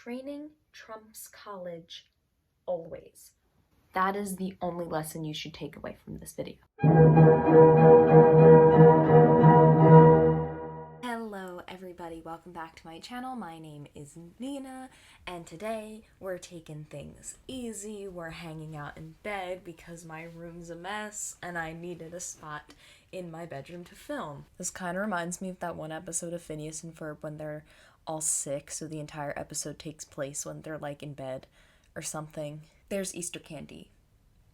training trumps college always. That is the only lesson you should take away from this video. Hello everybody, welcome back to my channel. My name is Nina, and today we're taking things easy. We're hanging out in bed because my room's a mess and I needed a spot in my bedroom to film. This kind of reminds me of that one episode of Phineas and Ferb when they're all sick, so the entire episode takes place when they're like in bed or something. There's Easter candy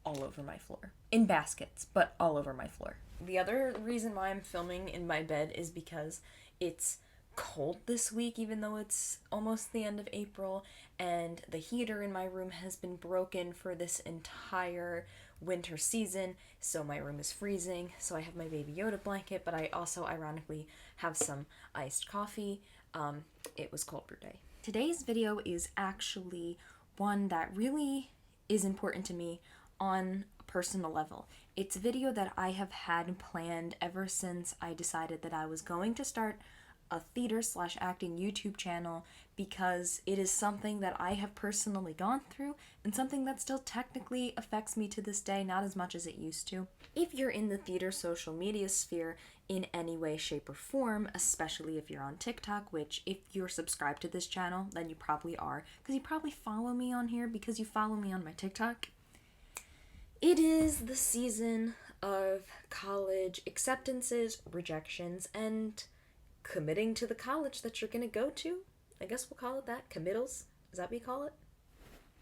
all over my floor. In baskets, but all over my floor. The other reason why I'm filming in my bed is because it's cold this week, even though it's almost the end of April, and the heater in my room has been broken for this entire winter season, so my room is freezing. So I have my Baby Yoda blanket, but I also ironically have some iced coffee. It was cold brew day. Today's video is actually one that really is important to me on a personal level. It's a video that I have had planned ever since I decided that I was going to start a theater/acting YouTube channel, because it is something that I have personally gone through and something that still technically affects me to this day, not as much as it used to. If you're in the theater social media sphere in any way, shape, or form, especially if you're on TikTok, which if you're subscribed to this channel, then you probably are, because you probably follow me on here because you follow me on my TikTok. It is the season of college acceptances, rejections, and committing to the college that you're gonna go to. I guess we'll call it that. Committals? Is that what you call it?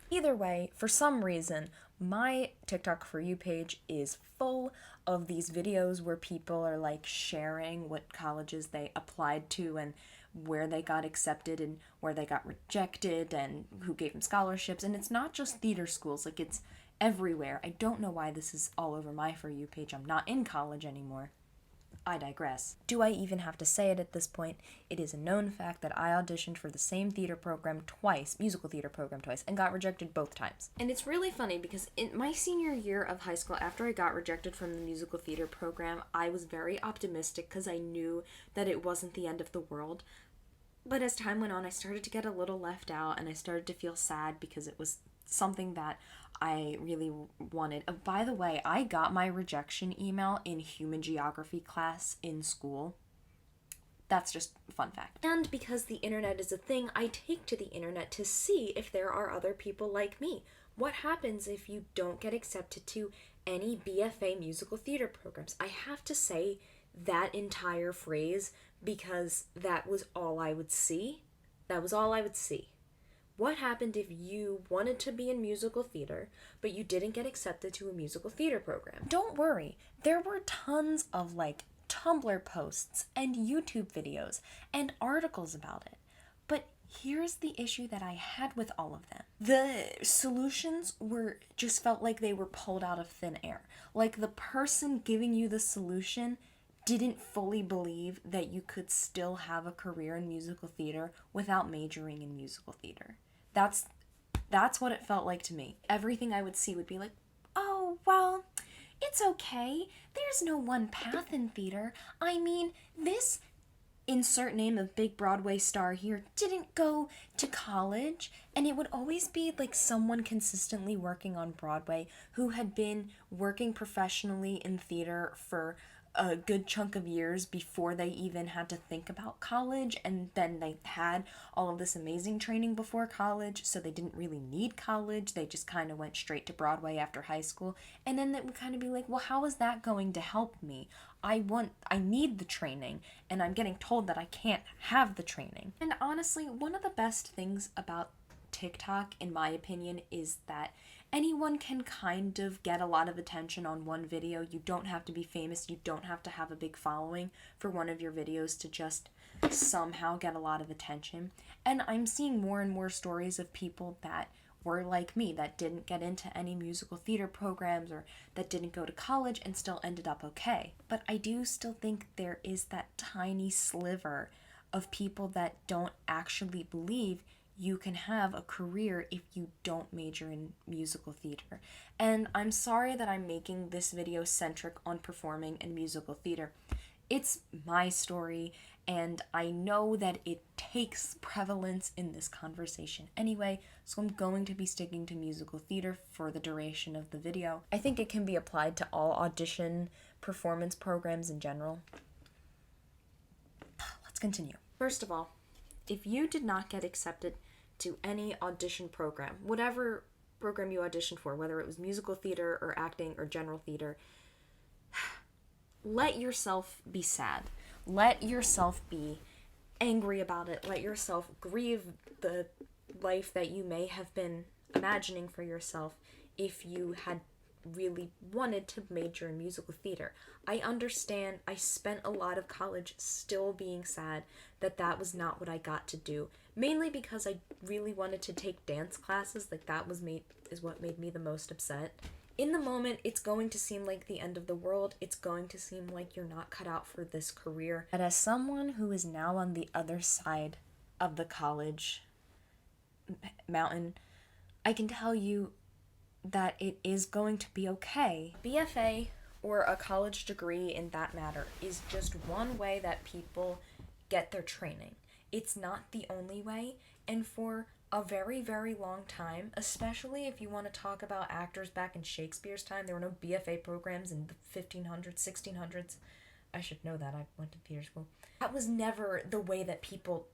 Either way, for some reason, my TikTok For You page is full of these videos where people are like sharing what colleges they applied to and where they got accepted and where they got rejected and who gave them scholarships. And it's not just theater schools, like it's everywhere. I don't know why this is all over my For You page. I'm not in college anymore. I digress. Do I even have to say it at this point? It is a known fact that I auditioned for the same theater program twice, musical theater program twice, and got rejected both times. And it's really funny because in my senior year of high school, after I got rejected from the musical theater program, I was very optimistic because I knew that it wasn't the end of the world. But as time went on, I started to get a little left out, and I started to feel sad because it was something that I really wanted. By the way, I got my rejection email in human geography class in school. That's just a fun fact. And because the internet is a thing, I take to the internet to see if there are other people like me. What happens if you don't get accepted to any BFA musical theater programs? I have to say that entire phrase because that was all I would see. That was all I would see. What happened if you wanted to be in musical theater, but you didn't get accepted to a musical theater program? Don't worry, there were tons of like Tumblr posts and YouTube videos and articles about it. But here's the issue that I had with all of them. The solutions just felt like they were pulled out of thin air. Like the person giving you the solution didn't fully believe that you could still have a career in musical theater without majoring in musical theater. That's what it felt like to me. Everything I would see would be like, oh, well, it's okay. There's no one path in theater. I mean, this insert name of big Broadway star here didn't go to college, and it would always be like someone consistently working on Broadway who had been working professionally in theater for a good chunk of years before they even had to think about college, and then they had all of this amazing training before college, so they didn't really need college. They just kind of went straight to Broadway after high school, and then it would kind of be like, well, how is that going to help me? I need the training, and I'm getting told that I can't have the training. And honestly, one of the best things about TikTok, in my opinion, is that anyone can kind of get a lot of attention on one video. You don't have to be famous. You don't have to have a big following for one of your videos to just somehow get a lot of attention. And I'm seeing more and more stories of people that were like me, that didn't get into any musical theater programs or that didn't go to college and still ended up okay. But I do still think there is that tiny sliver of people that don't actually believe you can have a career if you don't major in musical theater. And I'm sorry that I'm making this video centric on performing in musical theater. It's my story, and I know that it takes prevalence in this conversation anyway, so I'm going to be sticking to musical theater for the duration of the video. I think it can be applied to all audition performance programs in general. Let's continue. First of all, if you did not get accepted to any audition program, whatever program you auditioned for, whether it was musical theater or acting or general theater, let yourself be sad. Let yourself be angry about it. Let yourself grieve the life that you may have been imagining for yourself if you had really wanted to major in musical theater. I understand. I spent a lot of college still being sad that that was not what I got to do, mainly because I really wanted to take dance classes. Like, that is what made me the most upset. In the moment, it's going to seem like the end of the world. It's going to seem like you're not cut out for this career. But as someone who is now on the other side of the college mountain, I can tell you that it is going to be okay. BFA, or a college degree in that matter, is just one way that people get their training. It's not the only way, and for a very, very long time, especially if you want to talk about actors back in Shakespeare's time, there were no BFA programs in the 1500s, 1600s. I should know that. I went to theater school. That was never the way that people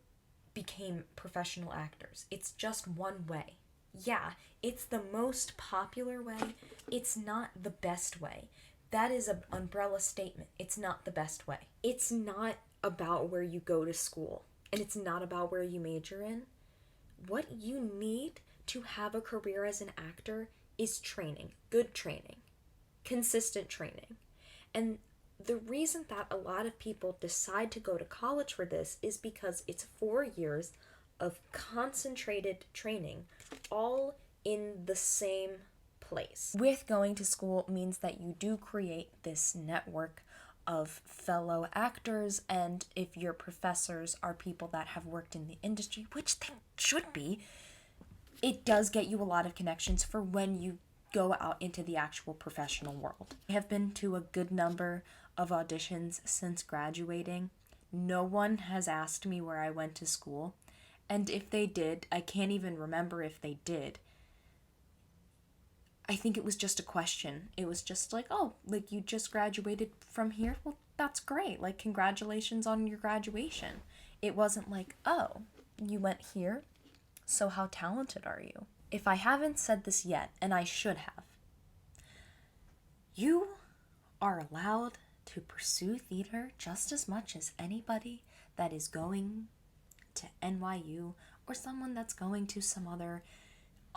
became professional actors. It's just one way. Yeah, it's the most popular way. It's not the best way. That is an umbrella statement. It's not the best way. It's not about where you go to school, and it's not about where you major in. What you need to have a career as an actor is training, good training, consistent training. And the reason that a lot of people decide to go to college for this is because it's 4 years of concentrated training, all in the same place. With going to school means that you do create this network of fellow actors, and if your professors are people that have worked in the industry, which they should be, it does get you a lot of connections for when you go out into the actual professional world. I have been to a good number of auditions since graduating. No one has asked me where I went to school, and if they did, I can't even remember if they did. I think it was just a question. It was just like, oh, like, you just graduated from here? Well, that's great. Like, congratulations on your graduation. It wasn't like, oh, you went here? So how talented are you? If I haven't said this yet, and I should have, you are allowed to pursue theater just as much as anybody that is going to NYU or someone that's going to some other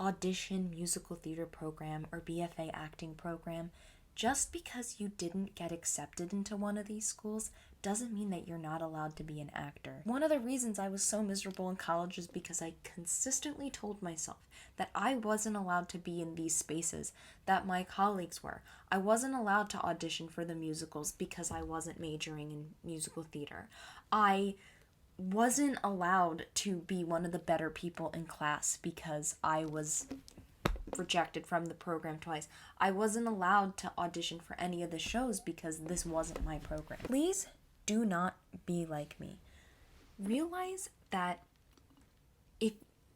audition musical theater program or BFA acting program. Just because you didn't get accepted into one of these schools doesn't mean that you're not allowed to be an actor. One of the reasons I was so miserable in college is because I consistently told myself that I wasn't allowed to be in these spaces that my colleagues were. I wasn't allowed to audition for the musicals because I wasn't majoring in musical theater. I wasn't allowed to be one of the better people in class because I was rejected from the program twice. I wasn't allowed to audition for any of the shows because this wasn't my program. Please do not be like me. Realize that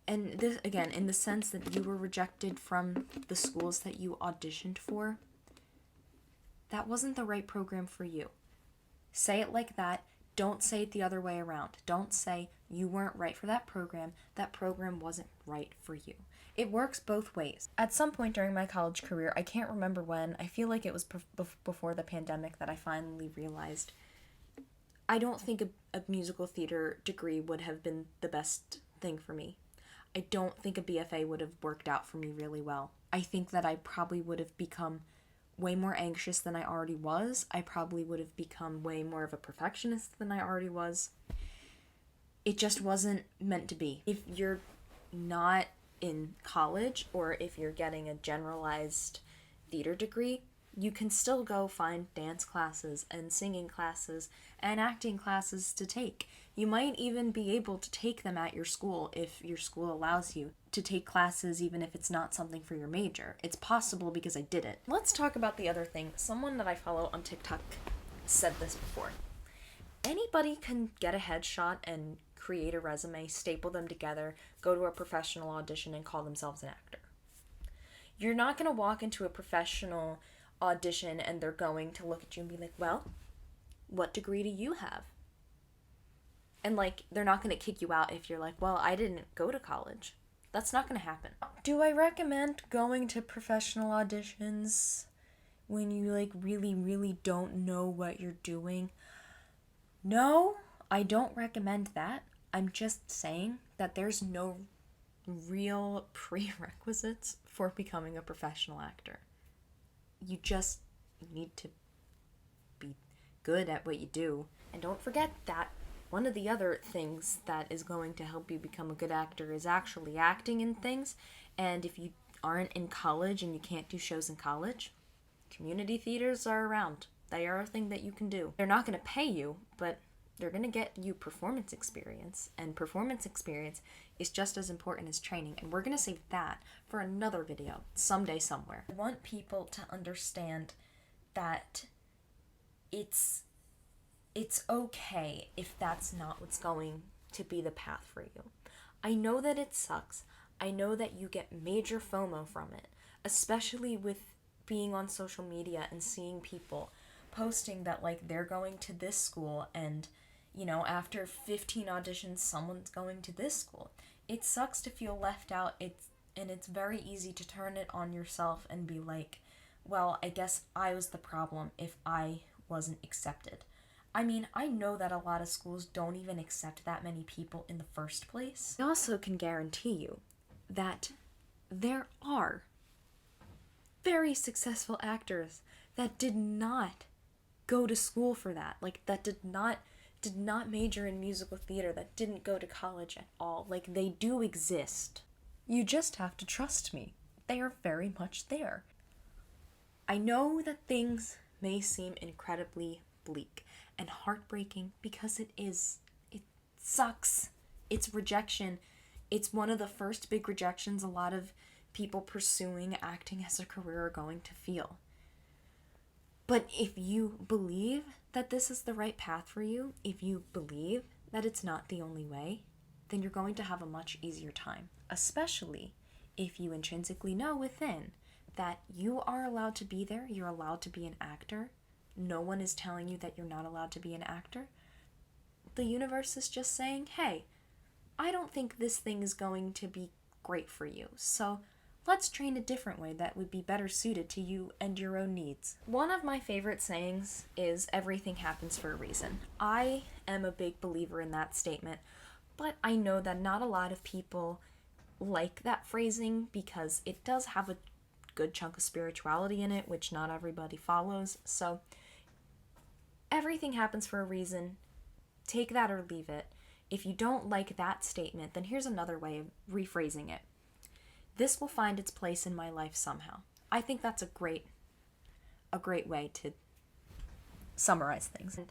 and this again, in the sense that you were rejected from the schools that you auditioned for, that wasn't the right program for you. Say it like that. Don't say it the other way around. Don't say you weren't right for that program wasn't right for you. It works both ways. At some point during my college career, I can't remember when, I feel like it was before the pandemic that I finally realized I don't think a musical theater degree would have been the best thing for me. I don't think a BFA would have worked out for me really well. I think that I probably would have become way more anxious than I already was. I probably would have become way more of a perfectionist than I already was. It just wasn't meant to be. If you're not in college, or if you're getting a generalized theater degree, you can still go find dance classes and singing classes and acting classes to take. You might even be able to take them at your school if your school allows you to take classes even if it's not something for your major. It's possible because I did it. Let's talk about the other thing. Someone that I follow on TikTok said this before. Anybody can get a headshot and create a resume, staple them together, go to a professional audition, and call themselves an actor. You're not going to walk into a professional audition and they're going to look at you and be like, well, what degree do you have? And like, they're not going to kick you out if you're like, well, I didn't go to college. That's not going to happen. Do I recommend going to professional auditions when you like really, really don't know what you're doing? No, I don't recommend that. I'm just saying that there's no real prerequisites for becoming a professional actor. You just need to be good at what you do. And don't forget that one of the other things that is going to help you become a good actor is actually acting in things. And if you aren't in college and you can't do shows in college, community theaters are around. They are a thing that you can do. They're not going to pay you, but they're going to get you performance experience. And performance experience is just as important as training. And we're going to save that for another video someday somewhere. I want people to understand that it's okay if that's not what's going to be the path for you. I know that it sucks. I know that you get major FOMO from it, especially with being on social media and seeing people posting that like they're going to this school and, you know, after 15 auditions someone's going to this school. It sucks to feel left out. It's very easy to turn it on yourself and be like, well, I guess I was the problem if I wasn't accepted. I mean, I know that a lot of schools don't even accept that many people in the first place. I also can guarantee you that there are very successful actors that did not go to school for that. Like, that did not major in musical theater, that didn't go to college at all. Like, they do exist. You just have to trust me. They are very much there. I know that things may seem incredibly bleak and heartbreaking because it is. It sucks. It's rejection. It's one of the first big rejections a lot of people pursuing acting as a career are going to feel. But if you believe that this is the right path for you, if you believe that it's not the only way, then you're going to have a much easier time. Especially if you intrinsically know within that you are allowed to be there, you're allowed to be an actor. No one is telling you that you're not allowed to be an actor. The universe is just saying, hey, I don't think this thing is going to be great for you, so let's train a different way that would be better suited to you and your own needs. One of my favorite sayings is everything happens for a reason. I am a big believer in that statement, but I know that not a lot of people like that phrasing because it does have a good chunk of spirituality in it, which not everybody follows. So everything happens for a reason. Take that or leave it. If you don't like that statement, then here's another way of rephrasing it. This will find its place in my life somehow. I think that's a great way to summarize things. And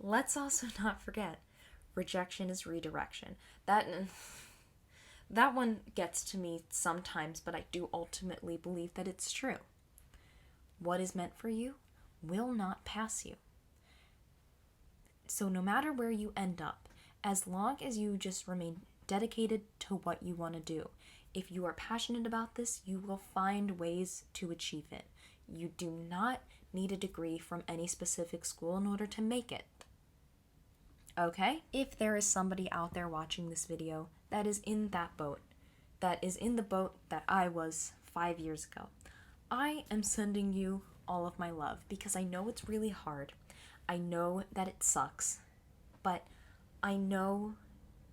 let's also not forget, rejection is redirection. That one gets to me sometimes, but I do ultimately believe that it's true. What is meant for you will not pass you. So no matter where you end up, as long as you just remain dedicated to what you want to do, if you are passionate about this, you will find ways to achieve it. You do not need a degree from any specific school in order to make it. Okay? If there is somebody out there watching this video that is in that boat, that is in the boat that I was 5 years ago, I am sending you all of my love because I know it's really hard. I know that it sucks, but I know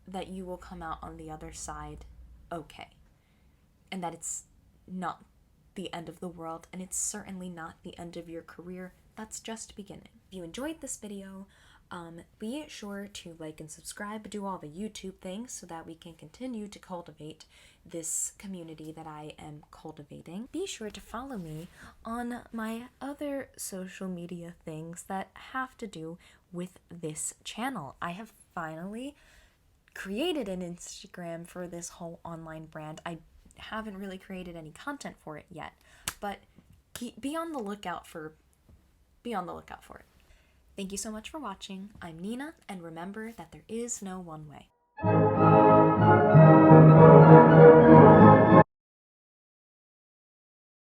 that you will come out on the other side okay. And that it's not the end of the world, and it's certainly not the end of your career. That's just beginning. If you enjoyed this video, be sure to like and subscribe, do all the YouTube things so that we can continue to cultivate this community that I am cultivating. Be sure to follow me on my other social media things that have to do with this channel. I have finally created an Instagram for this whole online brand. I haven't really created any content for it yet, but be on the lookout for it. Thank you so much for watching. I'm Nina, and remember that there is no one way.